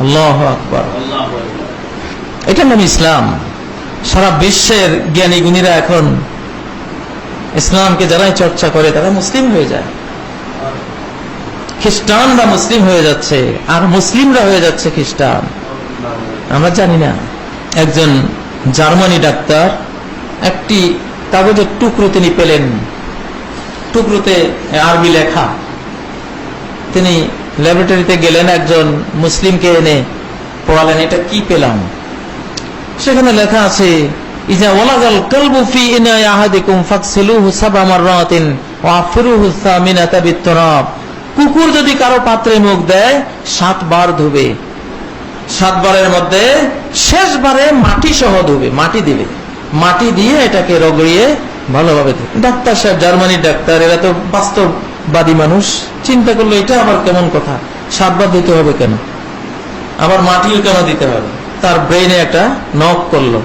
আল্লাহু আকবার। এটার নাম ইসলাম। সারা বিশ্বের জ্ঞানী গুণীরা এখন ইসলামকে যারাই চর্চা করে তারা মুসলিম হয়ে যায়। খ্রিস্টানরা মুসলিম হয়ে যাচ্ছে, আর মুসলিমরা হয়ে যাচ্ছে খ্রিস্টান। আমরা জানি না। একজন জার্মানি ডাক্তার একটি কাগজের টুকরো তিনি পেলেন, টুকরোতে আরবি লেখা। তিনি ল্যাবরেটরিতে গেলেন, একজন মুসলিমকে এনে পড়ালেন, এটা কি পেলাম? সেখানে লেখা আছে, ইজা ওয়ালাগাল কালবু ফি ইনাই আহাদিকুম ফাগসিলুহু সাবআ মাররাতিন ওয়া আফিরুহু সামিনাতা বিত-তুরাব। কুকুর যদি কারো পাত্রে মুখ দেয় 7 বার ধুবে, 7 বারের মধ্যে শেষবারে মাটি সহ ধুবে, মাটি দিবে, মাটি দিয়ে এটাকে রগড়িয়ে ভালোভাবে ধুবে। ডাক্তার সাহেব, জার্মানির ডাক্তার, এরা তো বাস্তববাদী মানুষ, চিন্তা করলো এটা আবার কেমন কথা, 7 বার দিতে হবে কেন, আবার মাটিও কেন দিতে হবে? তার ব্রেইনে একটা নক করলো।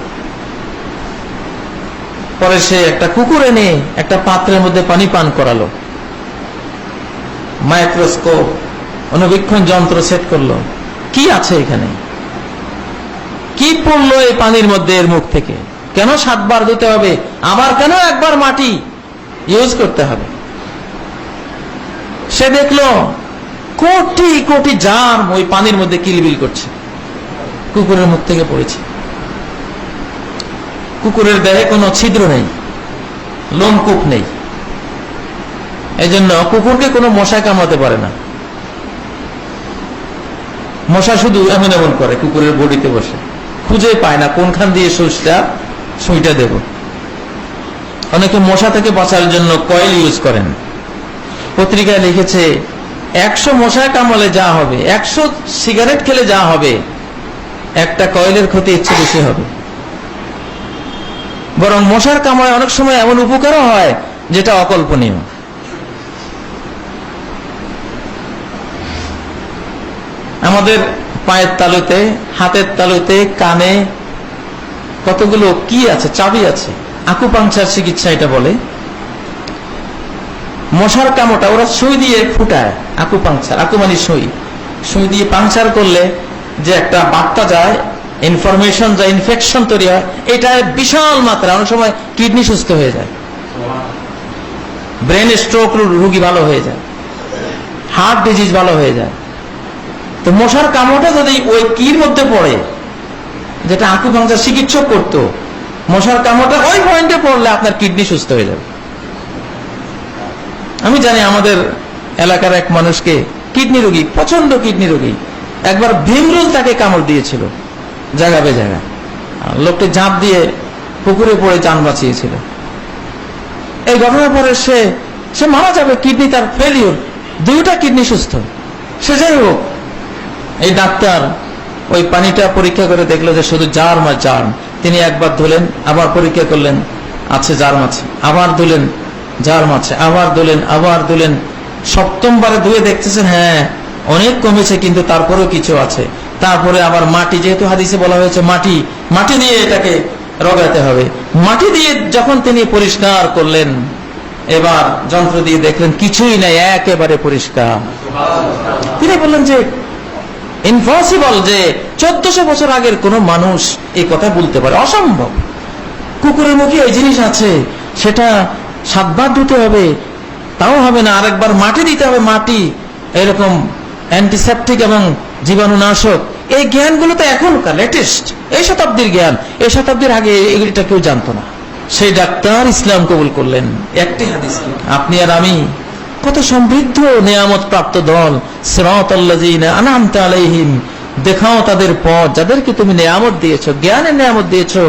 পরে সে একটা কুকুর এনে একটা পাত্রের মধ্যে পানি পান করালো, মাইক্রোস্কোপ অনুবীক্ষণ যন্ত্র সেট করলো, কি আছে এখানে, কি পড়লো এই পানির মধ্যে এর মুখ থেকে, কেন 7 বার দিতে হবে, আবার কেন একবার মাটি ইউজ করতে হবে? সে দেখলো কোটি কোটি জার্ম ওই পানির মধ্যে কিলবিল করছে, কুকুরের মুখ থেকে পড়েছে। কুকুরের দেহে কোনো ছিদ্র নেই, লোমকূপ নেই, এই জন্য কুকুরকে কোনো মশায় কামড়াতে পারে না। মশা শুধু এমন এমন করে কুকুরের বডিতে বসে, খুঁজে পায় না কোনখান দিয়ে সুইটা দেব। অনেকে মশা থেকে বাঁচার জন্য কয়েল ইউজ করেন। পত্রিকায় লিখেছে 100 মশায় কামড়ালে যা হবে, 100 সিগারেট খেলে যা হবে, একটা কয়েলের ক্ষতি ইচ্ছে বেশি হবে। বরং মশার কামড়ায় অনেক সময় এমন উপকারও হয় যেটা অকল্পনীয়। আমাদের পায়ের তালুতে, হাতের তালুতে, কানে কতগুলো কি আছে, চাবি আছে। আকুপাংচার চিকিৎসা এটা বলে। মশার কামড়টা ওরা সুই দিয়ে ফুটায়, আকুপাংচার, আকু মানে সুই, সুই দিয়ে পাংচার করলে যে একটা বার্তা যায়, ইনফরমেশন যায়, ইনফেকশন তৈরি হয়, এটা বিশাল মাত্রা। অনেক সময় কিডনি সুস্থ হয়ে যায়, ব্রেন স্ট্রোক রোগী ভালো হয়ে যায়, হার্ট ডিজিজ ভালো হয়ে যায়। তো মশার কামড়টা যদি ওই কির মধ্যে পড়ে, যেটা আকুপাংচার চিকিৎসক করতো, মশার কামড়টা ওই পয়েন্টে পড়লে আপনার কিডনি সুস্থ হয়ে যাবে। আমি জানি আমাদের এলাকার এক মানুষকে, কিডনি রোগী, প্রচন্ড কিডনি রোগী, একবার ভিমরুল তাকে কামড় দিয়েছিল জায়গা বে জায়গা। লোকটি ঝাঁপ দিয়ে পুকুরে পড়ে জান বাঁচিয়েছিল। এই ঘটনার পরে সে মারা যাবে, কিডনি তার ফেলিওর, 2টা কিডনি সুস্থ। সে যাই হোক, এই ডাক্তার ওই পানিটা পরীক্ষা করে দেখলো যে শুধু জার্ম আর জার্ম। তিনি একবার ধুলেন, আবার পরীক্ষা করলেন, আছে জার্ম আছে, আবার ধুলেন, জার্ম আছে, আবার ধুলেন, আবার ধুলেন। 7ম বারে ধুয়ে দেখতেছেন হ্যাঁ অনেক কমেছে, কিন্তু তারপরেও কিছু আছে। তারপরে আবার মাটি, যেহেতু হাদিসে বলা হয়েছে মাটি দিয়ে এটাকে রগাতে হবে। মাটি দিয়ে যখন তিনি পরিষ্কার করলেন, এবার যন্ত্র দিয়ে দেখলেন কিছুই নাই, একেবারে পরিষ্কার। তিনি বললেন যে ইম্পসিবল যে 1400 বছর আগের কোন মানুষ এই কথা বলতে পারে, অসম্ভব। কুকুরের মুখে এই জিনিস আছে, সেটা 7 বার ধুতে হবে, তাও হবে না, আরেকবার মাটি দিতে হবে, মাটি, এরকম অ্যান্টিসেপটিক এবং জীবাণুনাশক। এই জ্ঞানগুলো তো এখনকার লেটেস্ট, এই শতাব্দীর জ্ঞান। এই শতাব্দীর আগে এটা কেউ জানতো না। সেই ডাক্তার ইসলাম কবুল করলেন একটি হাদিস। আপনি আর আমি কত সমৃদ্ধ নিয়ামত প্রাপ্ত দল। সিরাতাল্লাযীনা আনআমতা আলাইহিম, দেখাও তাদের পথ যাদেরকে তুমি নিয়ামত দিয়েছো, জ্ঞানের নিয়ামত দিয়েছো,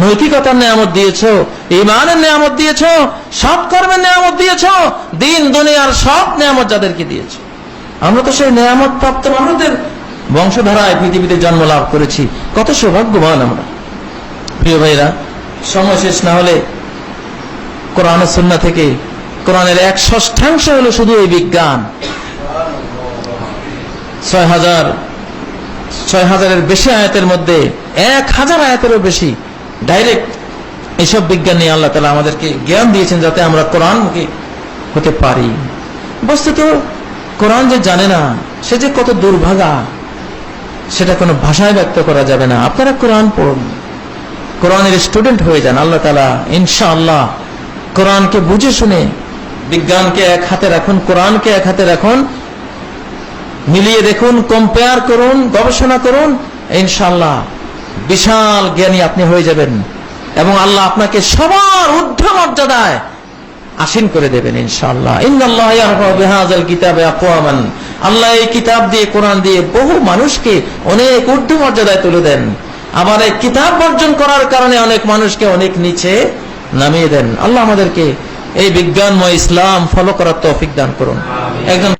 নৈতিকতার নিয়ামত দিয়েছো, ঈমানের নিয়ামত দিয়েছো, সৎ কর্মের নিয়ামত দিয়েছো, দিন দুনিয়ার সব নিয়ামত যাদেরকে দিয়েছো। আমরা তো সেই নিয়ামত প্রাপ্ত মানুষদের বংশধারায় পৃথিবীতে জন্ম লাভ করেছি। কত সৌভাগ্যবান আমরা। প্রিয় ভাইরা, সময় শেষ না হলে কোরআন ও সুন্নাহ থেকে, কোরআনের 1/6 হলো শুধু এই বিজ্ঞান। 6000-এর বেশি আয়াতের মধ্যে 1000 আয়াতেরও বেশি ডাইরেক্ট এইসব বিজ্ঞান নিয়ে আল্লাহ তাআলা আমাদেরকে জ্ঞান দিয়েছেন যাতে আমরা কোরআনমুখী হতে পারি। বস্তুত কোরআন যে জানে না সে যে কত দুর্ভাগা। সেটা কোনো ভাষায় ব্যক্ত করা যাবে না। আপনারা কোরআন পড়ুন, কোরআনের স্টুডেন্ট হয়ে যান। আল্লাহ তাআলা ইনশাআল্লাহ কোরআনকে বুঝে শুনে, বিজ্ঞানকে এক হাতে রাখুন, কোরআনকে এক হাতে রাখুন, মিলিয়ে দেখুন, কম্পেয়ার করুন, গবেষণা করুন, ইনশাআল্লাহ বিশাল জ্ঞানী আপনি হয়ে যাবেন এবং আল্লাহ আপনাকে সবার ঊর্ধ্ব মর্যাদায় আসীন করে দেবেন ইনশাআল্লাহ। ইন্নাল্লাহা ইয়ারফাউ বিহাযাল কিতাবি আকওয়ামান, আল্লাহ এই কিতাব দিয়ে, কোরআন দিয়ে বহু মানুষকে অনেক ঊর্ধ্ব মর্যাদায় তুলে দেন, আবার এই কিতাব বর্জন করার কারণে অনেক মানুষকে অনেক নিচে নামিয়ে দেন। আল্লাহ আমাদেরকে এই বিজ্ঞানময় ইসলাম ফলো করার তৌফিক দান করুন। একজন